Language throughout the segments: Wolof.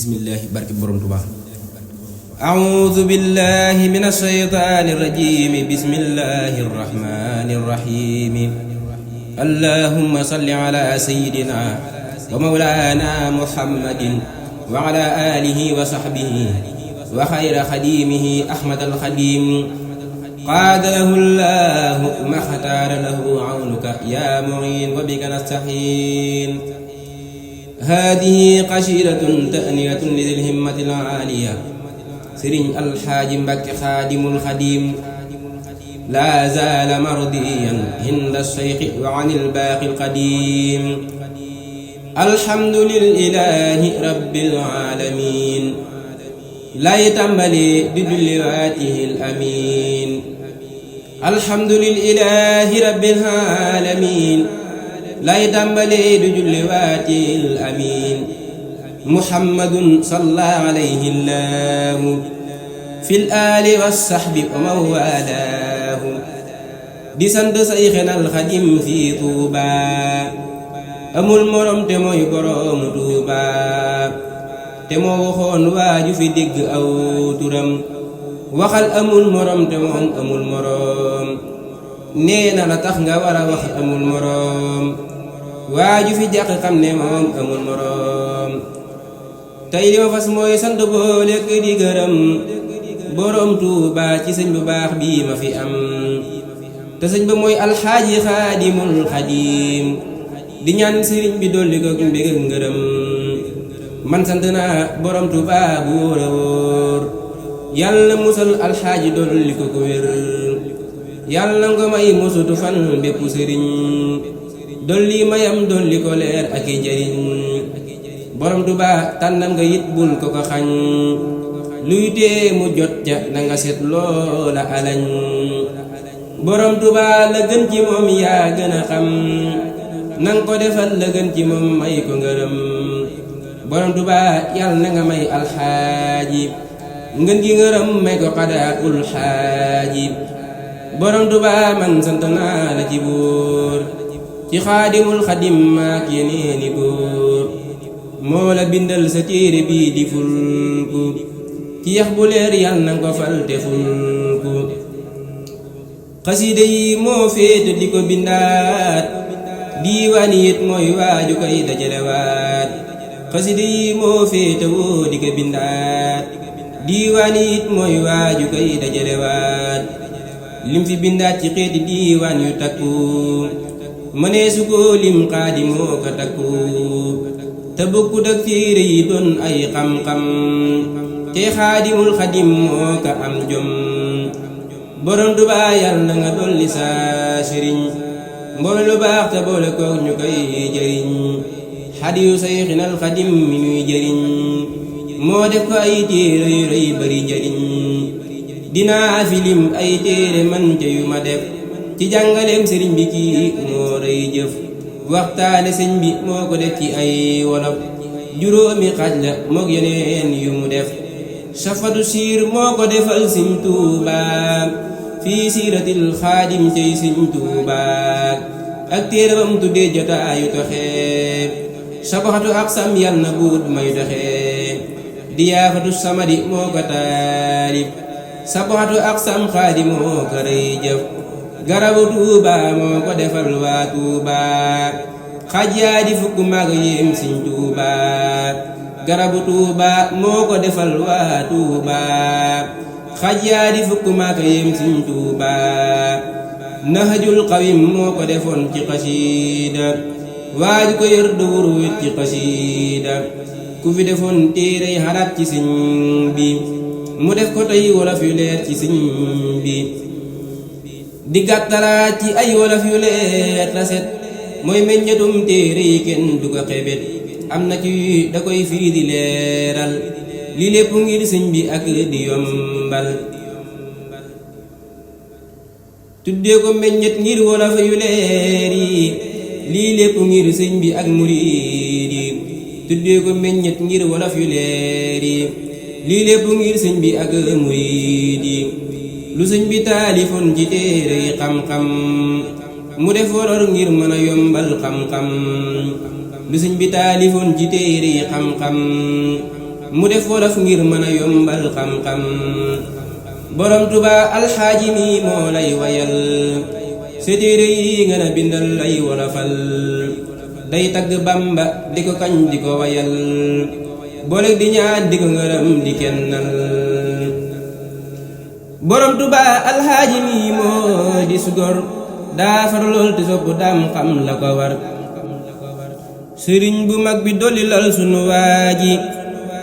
bismillahi barke borom Tuubaa a'uuzu billahi minash shaytaanir rajiim bismillahir rahmaanir rahiim allahumma salli ala sayyidina wa mawlaana muhammadin wa ala alihi wa sahbihi wa xayra xadiimihi ahmadal xadiim qaada lahu llaahu maxtaara lahu awnuka yaa mu'iin wa bika nasta'iin haadihi qasiidatun ta'niyatun lidil himmatil aaliya sëriñ alxaaji Mbàkke xaadimul xadiim laa zaala mardiyan inda sheyxi wa anil baaqil qadiim alhamdu lillaahi rabbil aalamiin lay tàmbali di julli waatihil amiin alhamdu lillaahi rabbil aalamiin lay tàmbali di julli waatil amiin muhammadun salla alayhi llaahu fil aali wa sahbi wa man waalaahu di sant sayxinal xadim fi Tuuba amul morom te mooy boroomu Tuuba te moo waxoon waaju fi dégg aw turam waxal amul morom te moom amul morom nee na la tax nga war a wax amul morom waaju fi jàq xam ne moom amul morom tey li ma fas mooy sant boo lekk di gërëm borom Tuuba ci sëñ bu baax bii ma fi am te sëñ ba mooy alxaaji xaadimul xadim di ñaan sëriñ bi dolli ko mbég ak ngërëm man sant naa borom Tuuba bu wóor a wóor yàlla musal alxaaji dolli ko ko wér yàlla nga may musutu fan bépp sëriñ dolli mayam dolli ko leer ak i njëriñ borom Tuuba tànnam nga it bul ko ko xañ luy tee mu jot ca na nga seet loola alañ borom Tuuba la gën ci moom yaa gën a xam nang ko defal la gën ci moom may ko ngërëm borom Tuuba yàlla na nga may alxaaji ngën gi ngërëm may ko xadaul xaaji borom Tuuba man sant naa la ci buur ci xaadimul xadim maak yeneeni góor moo la bindal sa téere bii di fulku ci yax bu leer yàlla na nga ko fal te fulku xasida yi moo féete di ko bindaat diiwaan it mooy waaju koy dajalewaat xasida yi moo féete woo di ko bindaat diiwaan it mooy waaju koy dajalewaat lim fi bindaat ci xeeti diiwaan yu takku mënee su ko lim xaadimoo ko takku te bokkut ak téere yi doon ay xam-xam te xaadimul xadim moo ko am jom borom Tuuba yàlla na nga dolli sa sëriñ mboole lu baax te boole kook ñu koy jëriñ xadiyu sayxinal xadim mi nuy jëriñ moo def ko ay téere yu rëy bari njëriñ dinaa fi lim ay téere man ca yu ma def ci jàngaleem sëriñ bi kii moo rëy jëf waxtaane sëñ bi moo ko def ci ay wolof juróomi xaaj la moog yeneen yu mu def safatu siir moo ko defal sëñ Tuuba fii siiratil xaadim cay sëñ Tuuba ak téere bam tuddee jotaayu toxee sabaxatu ak sam yal na buut may doxee diyaafatu samadi moo ko taalif sabaxatu ak sam xaadim moo ko rëy jëf garabu Tuuba moo ko defal waa Tuuba xaj yaa di fukk mag yéem sëñ Tuuba garabu Tuuba moo ko defal waa Tuuba xaj yaa di fukk mag yéem sëñ Tuuba nahjul qawim moo ko defoon ci xasiida waaju ko yor du wuru wit ci xasiida ku fi defoon téerey xarab ci sëñ bi mu def ko tey wolof yu leer ci sëñ bi di gàttalaat ci ay wolof yu leer ta set mooy meññetum téere yi kenn du ko xebet am na ci da koy firi di leeral li lépp ngir sëñ bi ak di yombal tuddee ko meññet ngir wolof yu leer yi lii lépp ngir sëñ bi ak murid yi tuddee ko meññet ngir wolof yu leer yi lii lépp ngir sëñ bi ak murid yi lu sëñ bi taalifoon ci téere yi xam-xam mu def wolor ngir mën a yombal xam-xam lu sëñ bi taalifoon ci téere yi xam-xam mu def wolof ngir mën a yombal xam-xam borom Tuubaa alxaaji mi moo lay wayal sa téere yi nga na bindal lay wolofal day tagg Bamba di ko kañ di ko wayal boole di ñaan di ko ngërëm di kennal borom Tuubaa alxaaji mi moo di sugor daa far lool te sopp daam xam la ko war sëriñ bu mag bi dolli lal sunu waaji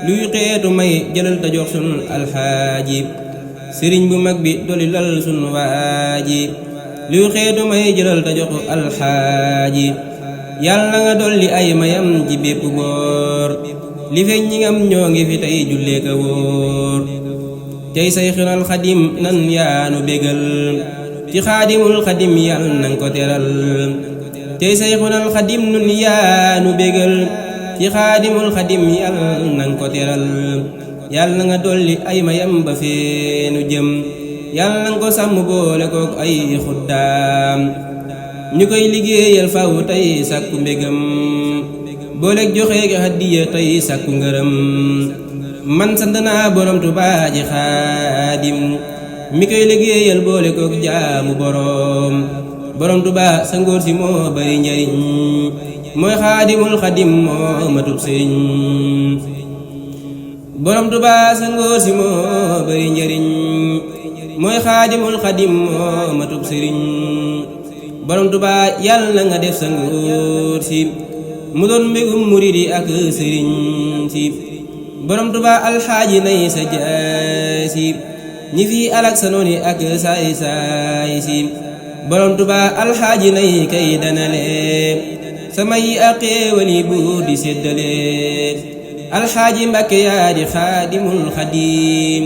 luy xeetu may jëlal ta jox sunu alxaaji sëriñ bu mag bi dolli lal sunu waaji luy xeetu may jëlal ta jox alxaaji yàlla nga dolli ay mayam ji bépp boor li feeñ ñi ngam ñoo ngi fi tey jullee ka wóor tey say xinal xadim nan yaanu bégal ci xaadimul xadim yàlla nang ko teral tey say xinal xadim nun yaanu bégal ci xaadimul xadim yàlla nang ko teral yàlla nga dolli ay mayam ba feenu jëm yàlla nang ko sàmm boole kook ay xuddaam ñu koy liggéeyal faw tey sàkku mbégam booleeg joxe gi hadiya tey sàkku ngërëm man sant naa borom Tuubaa ji xaadim mi koy liggéeyal boole kook jaamu borom Tuubaa sa ngóor si moo bari njariñ mooy xaadimul xadim moo matub sëriñ borom Tuubaa sa ngóor si moo bari njariñ mooy xaadimul xadim moo matub sëriñ borom Tuubaa yàlla nga def sa ngóor si mu doon mbégum muridi ak sëriñ si borom Tuubaa alxaaji nay sa jaasi ñi fi alak sa nooni ak saay saay si borom Tuubaa alxaaji nay kay danale sama yi ak xéewali buur di séddale alxaaji Mbàkke yaa di xaadimul xadim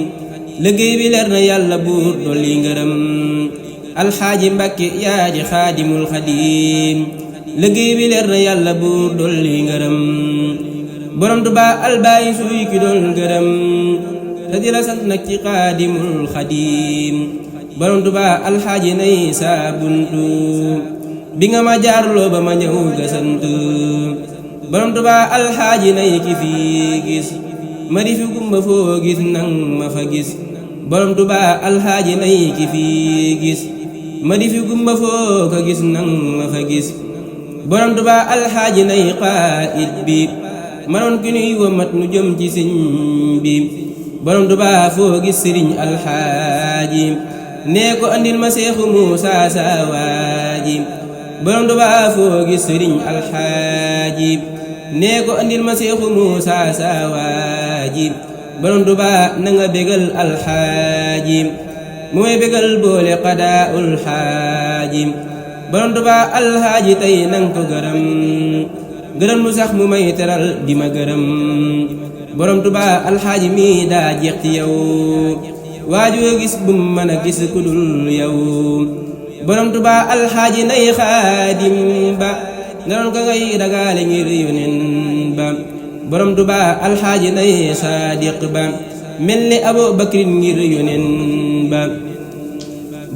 liggéey bi leer na yàlla buur dolli ngërëm alxaaji Mbàkke yaa di xaadimul xadim liggéey bi leer na yàlla buur dolli ngërëm borom Tuubaa albaayi suy ki doon ngërëm te di la sant nag ci xaadimul xadim borom Tuubaa alxaaji nay saa buntu bi nga ma jaarloo ba ma ñëw gasantu borom Tuubaa alxaaji nay ki fi gis ma di fi gumba foo gis nang ma fa gis borom Tuubaa alxaaji nay ki fi gis ma di fi gumba foo ko gis nang ma fa gis borom Tuubaa alxaaji nay xaayit bi ma doon ki nuy womat nu jëm ci sëñ bi borom Tuubaa foo gis sëriñ alxaaji nee ko andil ma seexu Muusaa saa waaji borom Tuubaa foo gis sëriñ alxaaji nee ko andil ma seexu Muusaa saa waaji borom Tuubaa na nga bégal alxaaji mu may bégal boole qadaa'ul xaaji borom Tuubaa alxaaji tey nang ko gërëm mu sax mu may teral di ma gërëm borom Tuubaa alxaaji mi daa jeex ci yow waajoo gis bum mën a gis ku dul yow borom Tuubaa alxaaji nay xaadim ba nga doon ka ngay dagaale ngir yonen ba borom Tuubaa alxaaji nay saadiq ba mel ni Abu Bakrin ngir yonen ba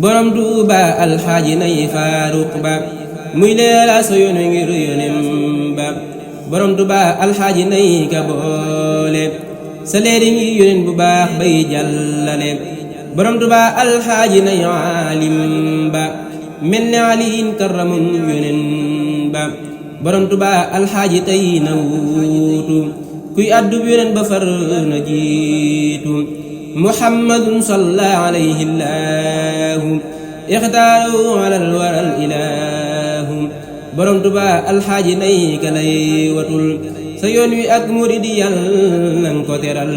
borom Tuubaa alxaaji nay faaruq ba muy leela so yoon ngir yonen ba borom Tuubaa alxaaji nay ka boole sa leeri ngir yonen bu baax bay jàllale borom Tuubaa alxaaji nay aalim ba mel ni aliin karamun yonen ba borom Tuubaa alxaaji tey na wuutu kuy addu yonen ba far na jiitu muhammadun salla alayhi llaahu ixtaaru alal waral ilaahu borom Tuubaa alxaaji nay ka lay watul sa yoon wi ak muridi yàlla nang ko teral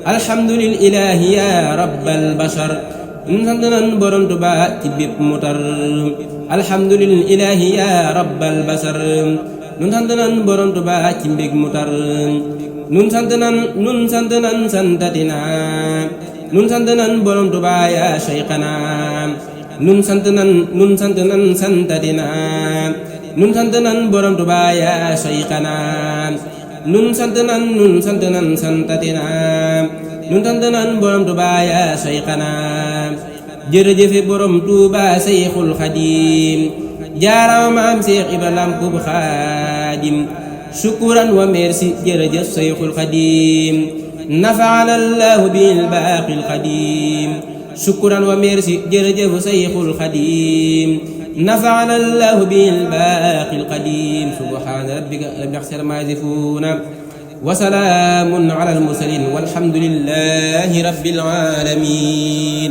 alhamdulillahi ya rabbal bashar nun sant nan borom Tuubaa ci bépp mu tar alhamdulillahi ya rabbal bashar nun sant nan borom Tuubaa ci mbég mu tar nun sant nan santatina nun sant nan borom Tuubaa ya shaykhana nun sant nan santatina nun sant nan borom Tuubaa ya shaykhana nun sant nan santatina nun sant nan borom Tuubaa ya shaykhana jërëjëfe borom Tuubaa Seyxul Xadim jaarama maam Seex Ibra Lamp Xaadim shukran wa merci jërëjëf Seyxul Xadim نفعنا الله بالباقي القديم شكرا وميرسي جرجف شيخ الخديم نفعنا الله بالباقي القديم سبحان ربك رب العزة عما يصفون وسلام على المرسلين والحمد لله رب العالمين.